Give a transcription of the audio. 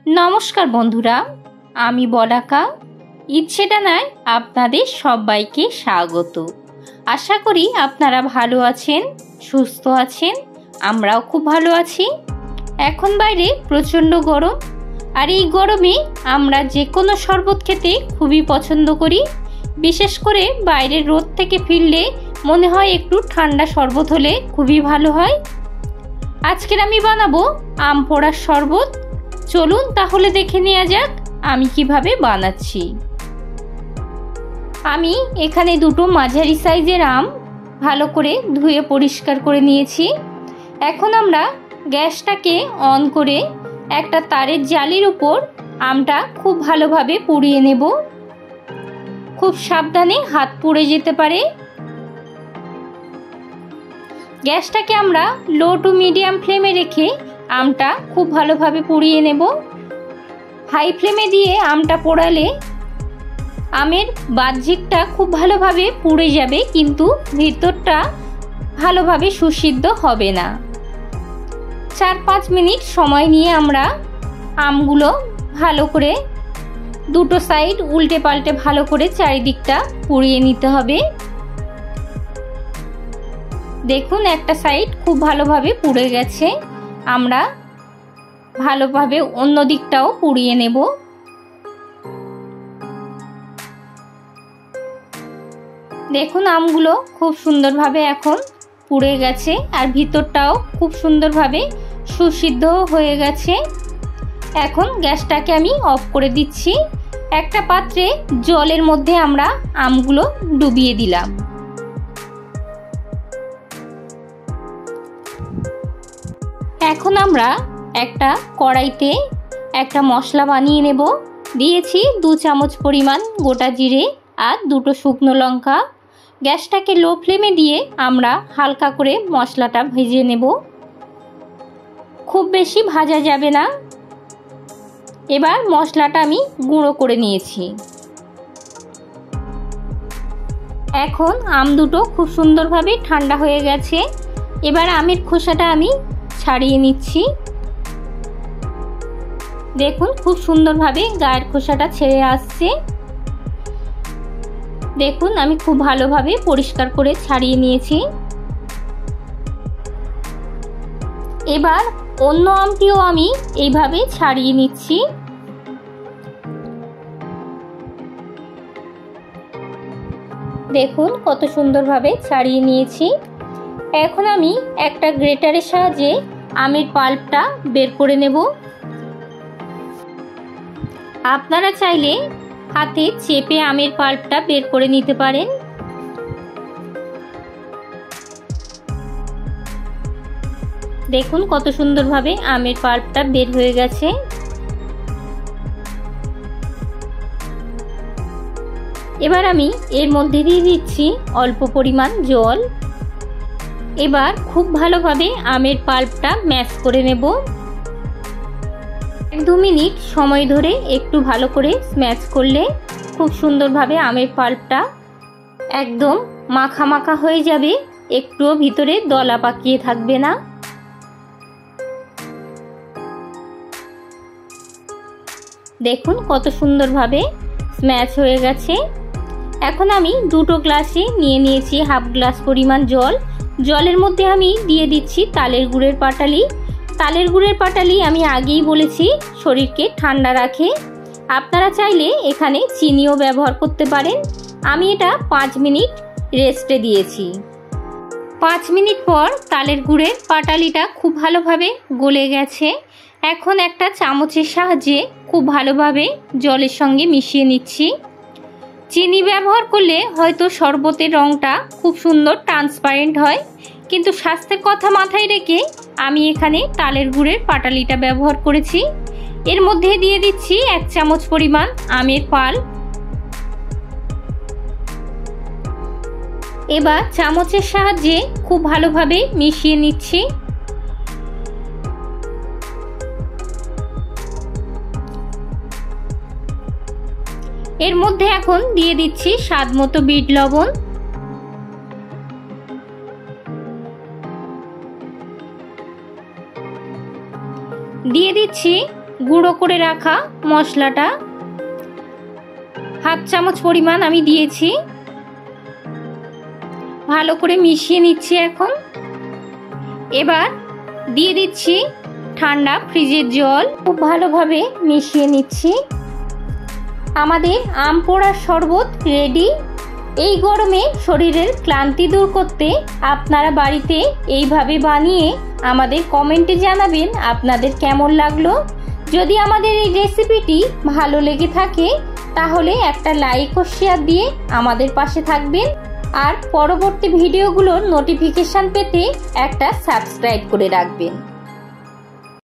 নমস্কার বন্ধুরা, আমি বলাকা ইচ্ছে ডানায় আপনাদের সবাইকে স্বাগত। আশা করি আপনারা ভালো আছেন, সুস্থ আছেন। আমরাও খুব ভালো আছি। এখন বাইরে প্রচণ্ড গরম, আর এই গরমে আমরা যে কোনো শরবত খেতে খুবই পছন্দ করি। বিশেষ করে বাইরের রোদ থেকে ফিরলে মনে হয় একটু ঠান্ডা শরবত হলে খুবই ভালো হয়। আজকের আমি বানাবো আম পোড়ার শরবত। চলুন তাহলে দেখে নেওয়া যাক আমি কিভাবে বানাচ্ছি। আমি এখানে দুটো মাঝারি সাইজের আম ভালো করে ধুয়ে পরিষ্কার করে নিয়েছি। এখন আমরা গ্যাসটাকে অন করে একটা তারের জালির উপর আমটা খুব ভালোভাবে পুড়িয়ে নেব। খুব সাবধানে হাত পুড়ে যেতে পারে। গ্যাসটাকে আমরা লো টু মিডিয়াম ফ্লেমে রেখে আমটা খুব ভালোভাবে পুড়িয়ে নেব। হাই ফ্লেমে দিয়ে আমটা পোড়ালে আমের বাহ্যিকটা খুব ভালোভাবে পুড়ে যাবে, কিন্তু ভিতরটা ভালোভাবে সুসিদ্ধ হবে না। 4-5 মিনিট সময় নিয়ে আমরা আমগুলো ভালো করে দুটো সাইড উল্টে পাল্টে ভালো করে চারিদিকটা পুড়িয়ে নিতে হবে। দেখুন একটা সাইড খুব ভালোভাবে পুড়ে গেছে। আমরা ভালোভাবে অন্য দিকটাও পুড়িয়ে নেব। দেখুন আমগুলো খুব সুন্দরভাবে এখন পুড়ে গেছে, আর ভিতরটাও খুব সুন্দরভাবে সুসিদ্ধ হয়ে গেছে। এখন গ্যাসটাকে আমি অফ করে দিচ্ছি। একটা পাত্রে জলের মধ্যে আমরা আমগুলো ডুবিয়ে দিলাম। এখন আমরা একটা কড়াইতে একটা মশলা বানিয়ে নেব। দিয়েছি 2 চামচ পরিমাণ গোটা জিরে আর 2টো শুকনো লঙ্কা। গ্যাসটাকে লো ফ্লেমে দিয়ে আমরা হালকা করে মশলাটা ভেজে নেব। খুব বেশি ভাজা যাবে না। এবার মশলাটা আমি গুঁড়ো করে নিয়েছি। এখন আম দুটো খুব সুন্দরভাবে ঠান্ডা হয়ে গেছে। এবার আমের খোসাটা আমি ছাড়িয়ে নিচ্ছি। দেখুন খুব সুন্দরভাবে গায়ের খোসাটা ছেড়ে আসছে। দেখুন আমি খুব ভালোভাবে পরিষ্কার করে ছাড়িয়ে নিয়েছি। এবার অন্য আমটিও আমি এইভাবে ছাড়িয়ে নিচ্ছি। দেখুন কত সুন্দরভাবে ছাড়িয়ে নিয়েছি। এখন আমি একটা গ্রেটারের সাহায্যে আমের পাল্পটা বের করে নেব। আপনারা চাইলে হাতে চেপে আমের পাল্পটা বের করে নিতে পারেন। দেখুন কত সুন্দরভাবে আমের পাল্পটা বের হয়ে গেছে। এবার আমি এর মধ্যে দিয়ে দিচ্ছি অল্প পরিমাণ জল। এবার খুব ভালোভাবে আমের পাল্পটা ম্যাশ করে নেব। 1-2 মিনিট সময় ধরে একটু ভালো করে স্ম্যাশ করলে খুব সুন্দরভাবে আমের পাল্পটা একদম মাখা মাখা হয়ে যাবে, একটুও ভিতরে দলা পাকিয়ে থাকবে না। দেখুন কত সুন্দরভাবে স্ম্যাশ হয়ে গেছে। এখন আমি 2টো গ্লাসে নিয়ে নিয়েছি হাফ গ্লাস পরিমাণ জল। জলের মধ্যে আমি দিয়ে দিচ্ছি তালের গুড়ের পাটালি। তালের গুড়ের পাটালি আমি আগেই বলেছি শরীরকে ঠান্ডা রাখে। আপনারা চাইলে এখানে চিনিও ব্যবহার করতে পারেন। আমি এটা 5 মিনিট রেস্টে দিয়েছি। 5 মিনিট পর তালের গুড়ের পাটালিটা খুব ভালোভাবে গলে গেছে। এখন একটা চামচের সাহায্যে খুব ভালোভাবে জলের সঙ্গে মিশিয়ে নিচ্ছি। চিনি ব্যবহার করলে হয়তো শরবতের রঙটা খুব সুন্দর ট্রান্সপারেন্ট হয়, কিন্তু স্বাস্থ্যের কথা মাথায় রেখে আমি এখানে তালের গুড়ের পাটালিটা ব্যবহার করেছি। এর মধ্যে দিয়ে দিচ্ছি 1 চামচ পরিমাণ আমের পাল্প। এবার চামচের সাহায্যে খুব ভালোভাবে মিশিয়ে নিচ্ছি। এর মধ্যে এখন দিয়ে দিচ্ছি স্বাদ মতো বিট লবণ। দিয়ে দিচ্ছি গুঁড়ো করে রাখা মশলাটা হাফ চামচ পরিমাণ আমি দিয়েছি। ভালো করে মিশিয়ে নিচ্ছি। এখন এবার দিয়ে দিচ্ছি ঠান্ডা ফ্রিজের জল। খুব ভালোভাবে মিশিয়ে নিচ্ছি। আমাদের আম পোড়ার শরবত রেডি। এই গরমে শরীরের ক্লান্তি দূর করতে আপনারা বাড়িতে এইভাবে বানিয়ে আমাদের কমেন্টে জানাবেন আপনাদের কেমন লাগলো। যদি আমাদের এই রেসিপিটি ভালো লেগে থাকে তাহলে একটা লাইক ও শেয়ার দিয়ে আমাদের পাশে থাকবেন, আর পরবর্তী ভিডিওগুলোর নোটিফিকেশন পেতে একটা সাবস্ক্রাইব করে রাখবেন।